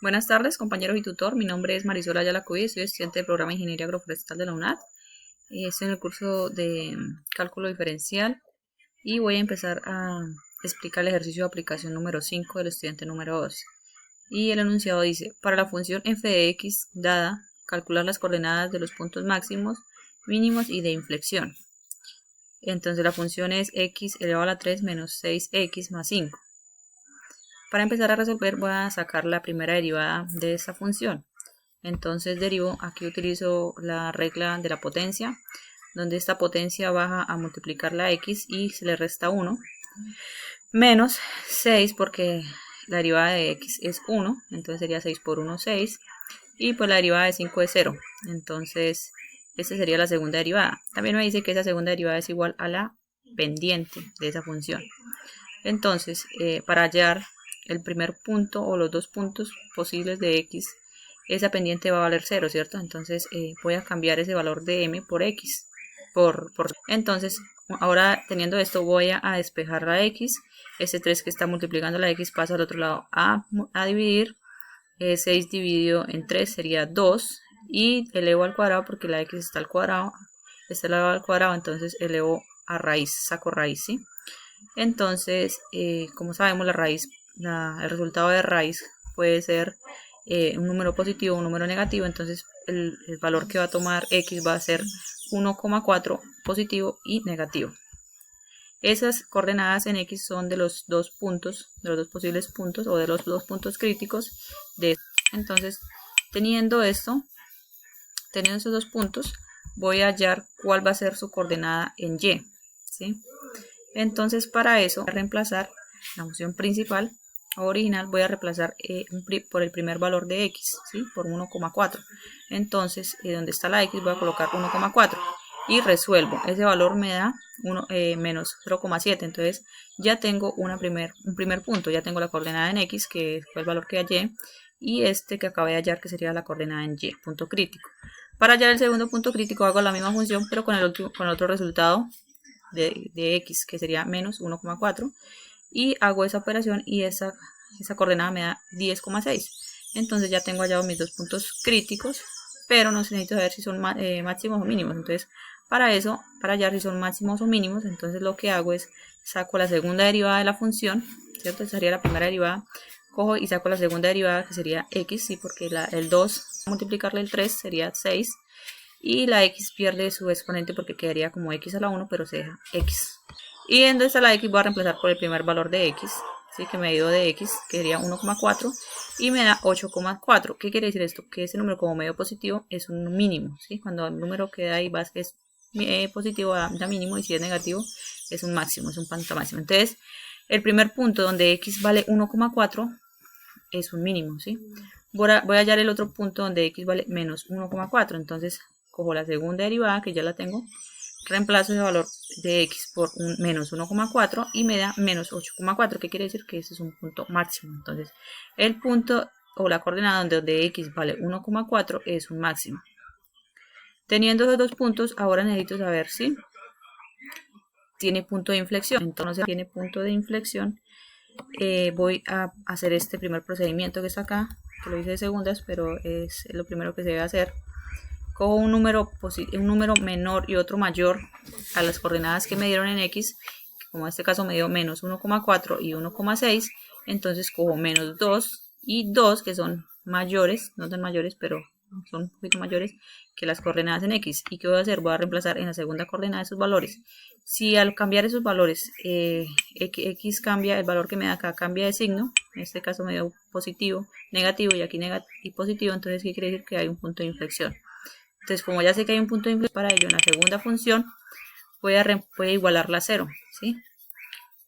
Buenas tardes, compañeros y tutor. Mi nombre es Marisol Ayala Cuy, soy estudiante del programa de Ingeniería Agroforestal de la UNAD. Estoy en el curso de cálculo diferencial y voy a empezar a explicar el ejercicio de aplicación número 5 del estudiante número 2. Y el enunciado dice: para la función f de x dada, calcular las coordenadas de los puntos máximos, mínimos y de inflexión. Entonces la función es x elevado a la 3 menos 6x más 5. Para empezar a resolver voy a sacar la primera derivada de esta función. Entonces derivo, aquí utilizo la regla de la potencia, donde esta potencia baja a multiplicar la x y se le resta 1, menos 6 porque la derivada de x es 1, entonces sería 6 por 1, 6, y pues la derivada de 5 es 0, entonces esta sería la segunda derivada. También me dice que esa segunda derivada es igual a la pendiente de esa función. Entonces, para hallar el primer punto o los dos puntos posibles de x, esa pendiente va a valer 0, ¿cierto? Entonces voy a cambiar ese valor de m por x. Entonces, ahora teniendo esto, voy a despejar la x. Ese 3 que está multiplicando la x pasa al otro lado a dividir. 6 dividido en 3 sería 2. Y elevo al cuadrado porque la x está al cuadrado. Está elevado al cuadrado, entonces elevo a raíz, saco raíz, ¿sí? Entonces, como sabemos, el resultado de raíz puede ser un número positivo o un número negativo, entonces el valor que va a tomar x va a ser 1,4 positivo y negativo. Esas coordenadas en x son de los dos puntos, de los dos posibles puntos o de los dos puntos críticos. Entonces, teniendo esos dos puntos, voy a hallar cuál va a ser su coordenada en y, ¿sí? Entonces, para eso voy a reemplazar la función principal original, voy a reemplazar por el primer valor de x, ¿sí? Por 1,4. Entonces, donde está la x voy a colocar 1,4 y resuelvo. Ese valor me da menos 0,7. Entonces, ya tengo un primer punto, ya tengo la coordenada en x, que fue el valor que hallé, y este que acabé de hallar, que sería la coordenada en y, punto crítico. Para hallar el segundo punto crítico hago la misma función, pero con el otro resultado de x, que sería menos 1,4, y hago esa operación y esa coordenada me da 10,6. entonces ya tengo hallado mis dos puntos críticos, pero no necesito saber si son máximos o mínimos. Entonces, para eso, para hallar si son máximos o mínimos, entonces lo que hago es saco la segunda derivada de la función, ¿cierto? Esa sería la primera derivada. Cojo y saco la segunda derivada, que sería x, ¿sí? Porque el 2 multiplicarle el 3 sería 6, y la x pierde su exponente porque quedaría como x a la 1, pero se deja x. Y en donde está la x voy a reemplazar por el primer valor de x, ¿sí? Que me dio de x, que sería 1,4, y me da 8,4. ¿Qué quiere decir esto? Que ese número como medio positivo es un mínimo, ¿sí? Cuando el número que da ahí es positivo da mínimo, y si es negativo es un máximo, es un punto máximo. Entonces, el primer punto donde x vale 1,4 es un mínimo, ¿sí? Voy a hallar el otro punto donde x vale menos 1,4. Entonces, cojo la segunda derivada, que ya la tengo, reemplazo ese valor de x por un menos 1,4 y me da menos 8,4, que quiere decir que ese es un punto máximo. Entonces, el punto o la coordenada donde x vale 1,4 es un máximo. Teniendo esos dos puntos, ahora necesito saber si tiene punto de inflexión. Entonces, si tiene punto de inflexión, voy a hacer este primer procedimiento que está acá, que lo hice de segundas, pero es lo primero que se debe hacer. Cojo un número menor y otro mayor a las coordenadas que me dieron en x, como en este caso me dio menos 1,4 y 1,6, entonces cojo menos 2 y 2, que son mayores, no tan mayores, pero son un poquito mayores que las coordenadas en x. ¿Y qué voy a hacer? Voy a reemplazar en la segunda coordenada esos valores. Si al cambiar esos valores x cambia, el valor que me da acá cambia de signo, en este caso me dio positivo, negativo, y aquí y positivo, entonces ¿qué quiere decir? Que hay un punto de inflexión. Entonces, como ya sé que hay un punto de inflexión, para ello en la segunda función voy a igualarla a 0, ¿sí?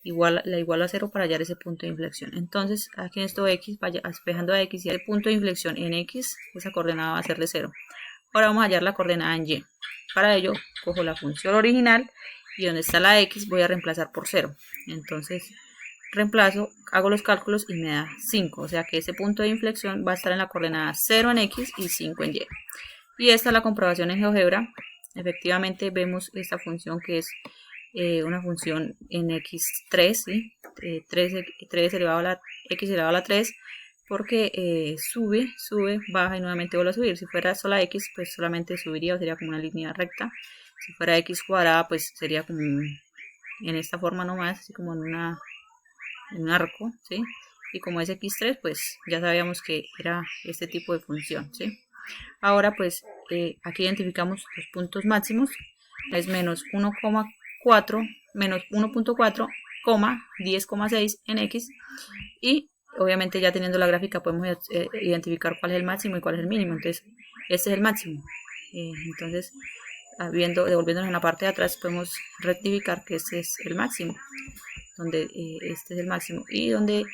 La igualo a 0 para hallar ese punto de inflexión. Entonces, aquí en esto x, vaya despejando a x, y el punto de inflexión en x, esa coordenada va a ser de 0. Ahora vamos a hallar la coordenada en y. Para ello, cojo la función original y donde está la x voy a reemplazar por 0. Entonces, reemplazo, hago los cálculos y me da 5. O sea que ese punto de inflexión va a estar en la coordenada 0 en x y 5 en y. Y esta es la comprobación en GeoGebra. Efectivamente vemos esta función, que es una función en x3, ¿sí? 3 elevado a la x elevado a la 3 porque sube, baja y nuevamente vuelve a subir. Si fuera sola x, pues solamente subiría, o sería como una línea recta. Si fuera x cuadrada, pues sería como en esta forma nomás, así como en un arco, ¿sí? Y como es x3, pues ya sabíamos que era este tipo de función, ¿sí? Ahora pues aquí identificamos los puntos máximos, es menos 1,4, menos 1,4, 10,6 en x, y obviamente ya teniendo la gráfica podemos identificar cuál es el máximo y cuál es el mínimo. Entonces este es el máximo, entonces devolviéndonos en la parte de atrás podemos rectificar que este es el máximo, donde este es el máximo, y donde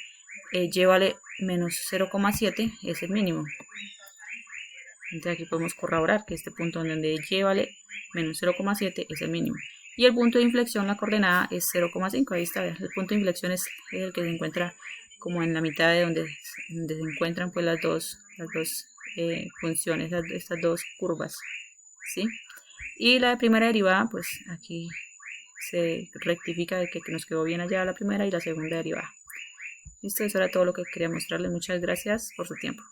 y vale menos 0,7 es el mínimo. Entonces aquí podemos corroborar que este punto donde y vale menos 0,7 es el mínimo. Y el punto de inflexión, la coordenada es 0,5. Ahí está, el punto de inflexión es el que se encuentra como en la mitad de donde se encuentran pues las dos funciones, estas dos curvas, ¿sí? Y la primera derivada, pues aquí se rectifica de que nos quedó bien allá la primera y la segunda derivada. Listo, eso era todo lo que quería mostrarles. Muchas gracias por su tiempo.